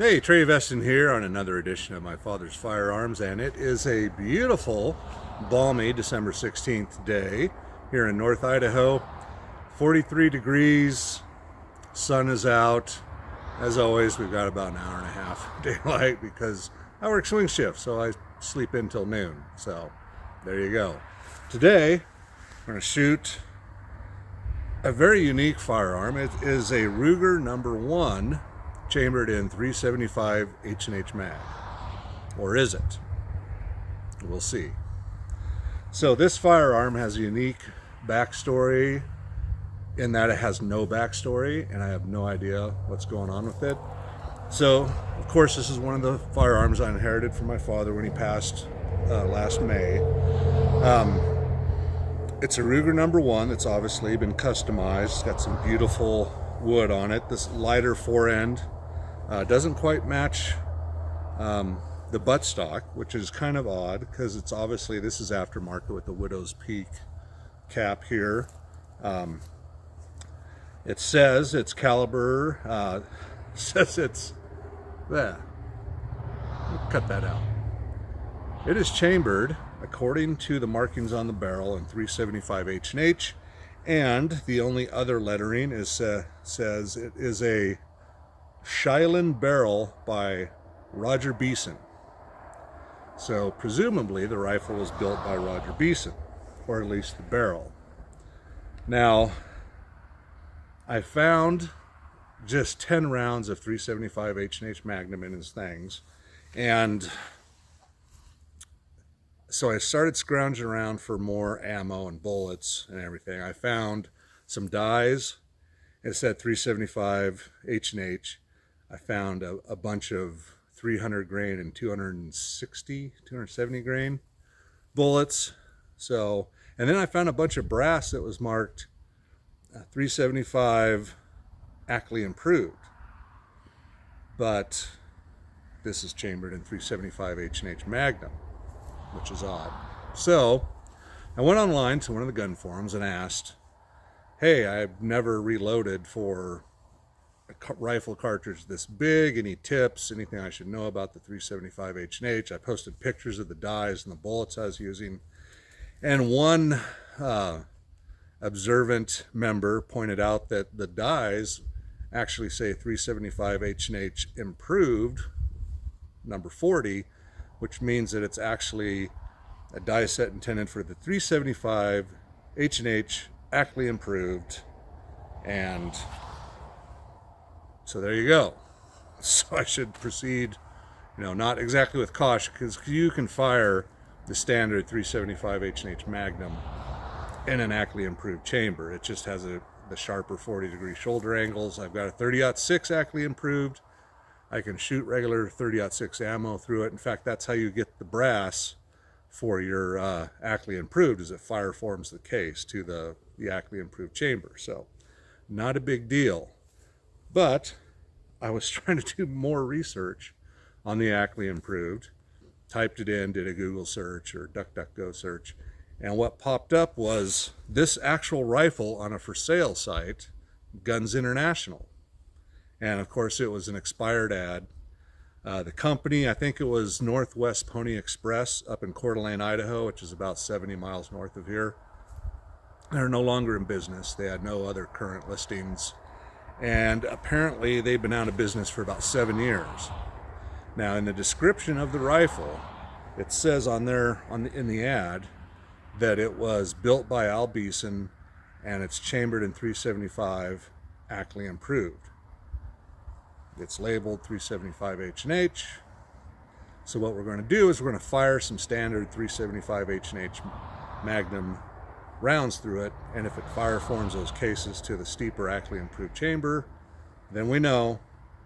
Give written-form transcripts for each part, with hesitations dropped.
Hey, Trey Biesen here on another edition of My Father's Firearms, and it is a beautiful, balmy December 16th day here in North Idaho. 43 degrees, sun is out. As always, we've got about an hour and a half daylight because I work swing shift, so I sleep until noon. So there you go. Today, we're going to shoot a very unique firearm. It is a Ruger number 1 chambered in 375 H&H mag. Or is it? We'll see. So this firearm has a unique backstory in that it has no backstory, and I have no idea what's going on with it. So, of course, this is one of the firearms I inherited from my father when he passed last May. It's a Ruger number 1 that's obviously been customized. It's got some beautiful wood on it. This lighter forend doesn't quite match the buttstock, which is kind of odd because it's obviously, this is aftermarket with the Widow's Peak cap here. It says its caliber, says it's, there, cut that out. It is chambered according to the markings on the barrel in 375 H&H, and the only other lettering is says it is a Shielen barrel by Roger Biesen. So presumably the rifle was built by Roger Biesen, or at least the barrel. Now, I found just 10 rounds of 375 H&H Magnum in his things, and so I started scrounging around for more ammo and bullets and everything. I found some dies. It said 375 H&H. I found a bunch of 300 grain and 270 grain bullets. So, and then I found a bunch of brass that was marked 375 Ackley Improved. But this is chambered in 375 H&H Magnum, which is odd. So I went online to one of the gun forums and asked, hey, I've never reloaded for a rifle cartridge this big. Any tips, anything I should know about the 375 H&H? I posted pictures of the dies and the bullets I was using. And one observant member pointed out that the dies actually say 375 H&H Improved, number 40, which means that it's actually a die set intended for the 375 H&H Ackley Improved. And so there you go. So I should proceed, not exactly with caution, because you can fire the standard 375 H&H Magnum in an Ackley Improved chamber. It just has the sharper 40-degree shoulder angles. I've got a 30-06 Ackley Improved. I can shoot regular 30-06 ammo through it. In fact, that's how you get the brass for your Ackley Improved, is it fire forms the case to the Ackley Improved chamber. So not a big deal. But I was trying to do more research on the Ackley Improved, typed it in, did a Google search or DuckDuckGo search, and what popped up was this actual rifle on a for sale site, Guns International. And of course it was an expired ad. The company, I think it was Northwest Pony Express up in Coeur d'Alene, Idaho, which is about 70 miles north of here. They're no longer in business. They had no other current listings. And apparently they've been out of business for about 7 years. Now in the description of the rifle, it says in the ad that it was built by Al Biesen and it's chambered in 375 Ackley Improved. It's labeled 375 H&H. So what we're going to do is we're going to fire some standard 375 H&H Magnum rounds through it, and if it fire forms those cases to the steeper Ackley Improved chamber, then we know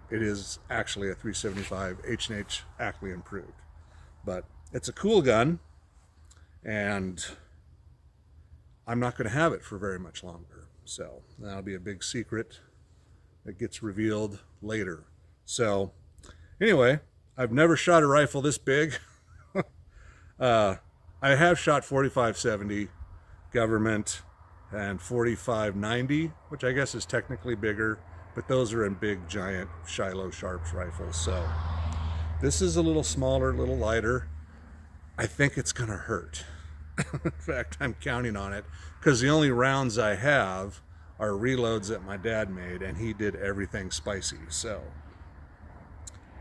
it is actually a 375 H&H Ackley Improved. But it's a cool gun, and I'm not going to have it for very much longer. So that'll be a big secret that gets revealed later. So anyway, I've never shot a rifle this big. I have shot 4570 government and 4590, which I guess is technically bigger, but those are in big, giant Shiloh Sharps rifles. So this is a little smaller, a little lighter. I think it's gonna hurt. In fact, I'm counting on it, because the only rounds I have are reloads that my dad made, and he did everything spicy. So,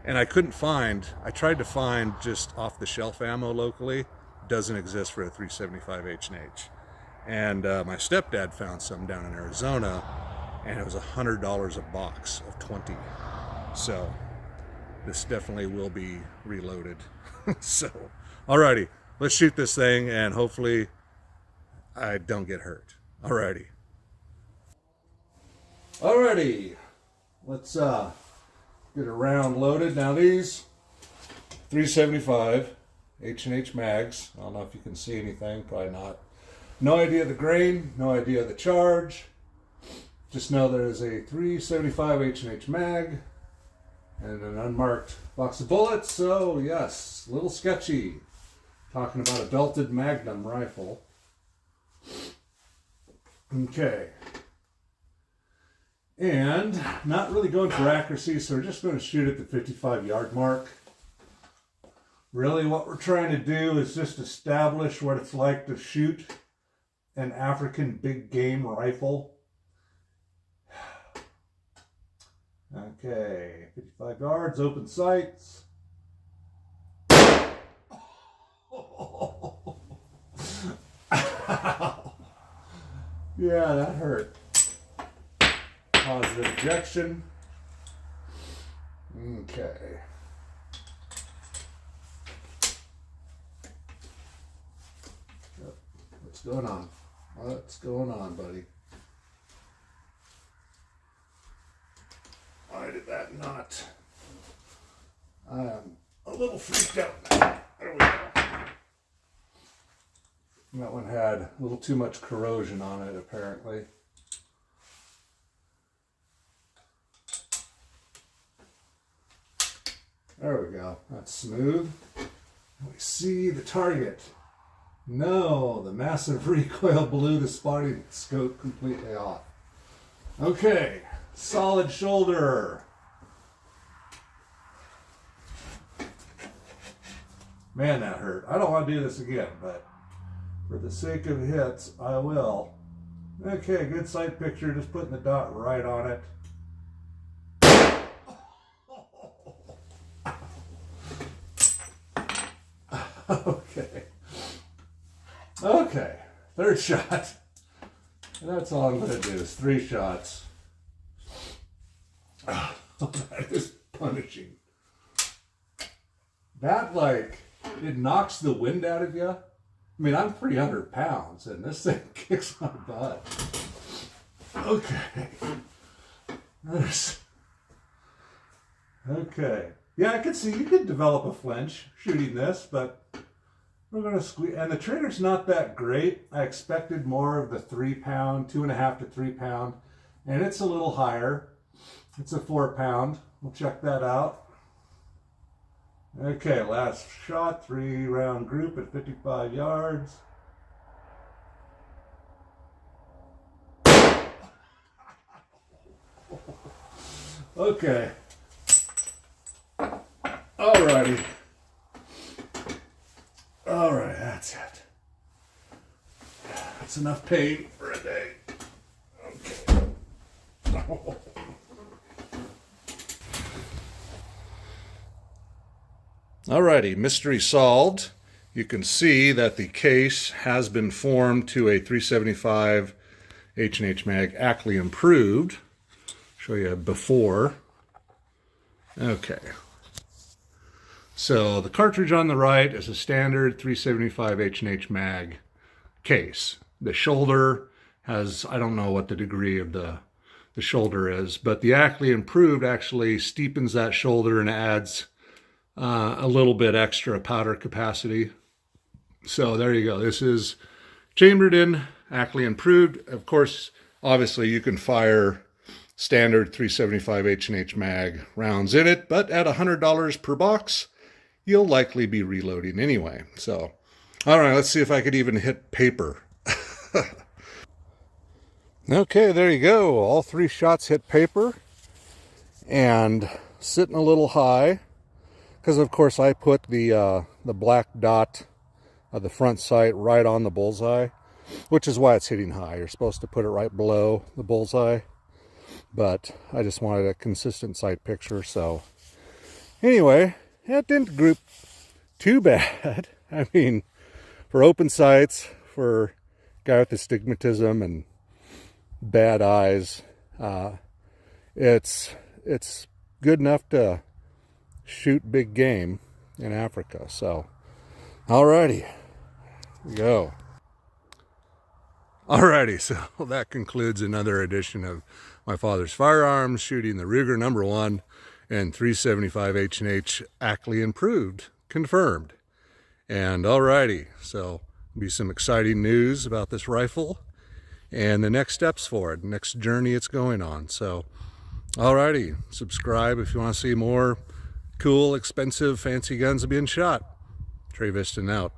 and I tried to find just off the shelf ammo locally. Doesn't exist for a 375 H&H. And my stepdad found some down in Arizona, and it was $100 a box of 20. So this definitely will be reloaded. So, alrighty, let's shoot this thing, and hopefully I don't get hurt. Alrighty, let's get a round loaded. Now these 375 H&H mags, I don't know if you can see anything, probably not. No idea the grain, no idea the charge. Just know there's a 375 H&H mag and an unmarked box of bullets. So yes, a little sketchy. Talking about a belted Magnum rifle. Okay. And not really going for accuracy, so we're just going to shoot at the 55-yard mark. Really what we're trying to do is just establish what it's like to shoot an African big game rifle. Okay, 55 yards, open sights. Yeah, that hurt. Positive ejection. Okay. What's going on? What's going on, buddy? Why did that not? I'm a little freaked out now. There we go. That one had a little too much corrosion on it, apparently. There we go. That's smooth. We see the target. No, the massive recoil blew the spotting scope completely off. Okay, solid shoulder. Man, that hurt. I don't want to do this again, but for the sake of hits, I will. Okay, good sight picture, just putting the dot right on it. Okay. Okay, third shot. That's all I'm going to do is 3 shots. Oh, that is punishing. That, like, it knocks the wind out of you. I mean, I'm 300 pounds, and this thing kicks my butt. Okay. Okay. Yeah, I could see you could develop a flinch shooting this, but we're going to squeeze. And the trigger's not that great. I expected more of the 3 pound, 2.5 to 3 pound, and it's a little higher. It's a 4 pound. We'll check that out. Okay, last shot, 3-round group at 55 yards. Okay. Alrighty. Alright, that's it. That's enough pain for a day. Okay. Alrighty, mystery solved. You can see that the case has been formed to a 375 H&H Mag Ackley Improved. Show you before. Okay. So the cartridge on the right is a standard 375 H&H Mag case. The shoulder has, I don't know what the degree of the shoulder is, but the Ackley Improved actually steepens that shoulder and adds a little bit extra powder capacity. So there you go. This is chambered in Ackley Improved. Of course, obviously you can fire standard 375 H&H Mag rounds in it, but at $100 per box, you'll likely be reloading anyway. So, all right, let's see if I could even hit paper. Okay, there you go. All 3 shots hit paper. and sitting a little high because of course I put the black dot of the front sight right on the bullseye, which is why it's hitting high. You're supposed to put it right below the bullseye, but I just wanted a consistent sight picture. So anyway, it didn't group too bad. I mean, for open sights, for a guy with astigmatism and bad eyes, it's good enough to shoot big game in Africa. So alrighty, we go. Alrighty, so that concludes another edition of my father's firearms, shooting the Ruger #1 and 375 H&H Ackley Improved, confirmed. And alrighty, so be some exciting news about this rifle and the next steps for it, next journey it's going on. So alrighty, subscribe if you want to see more cool, expensive, fancy guns being shot. Trey Viston out.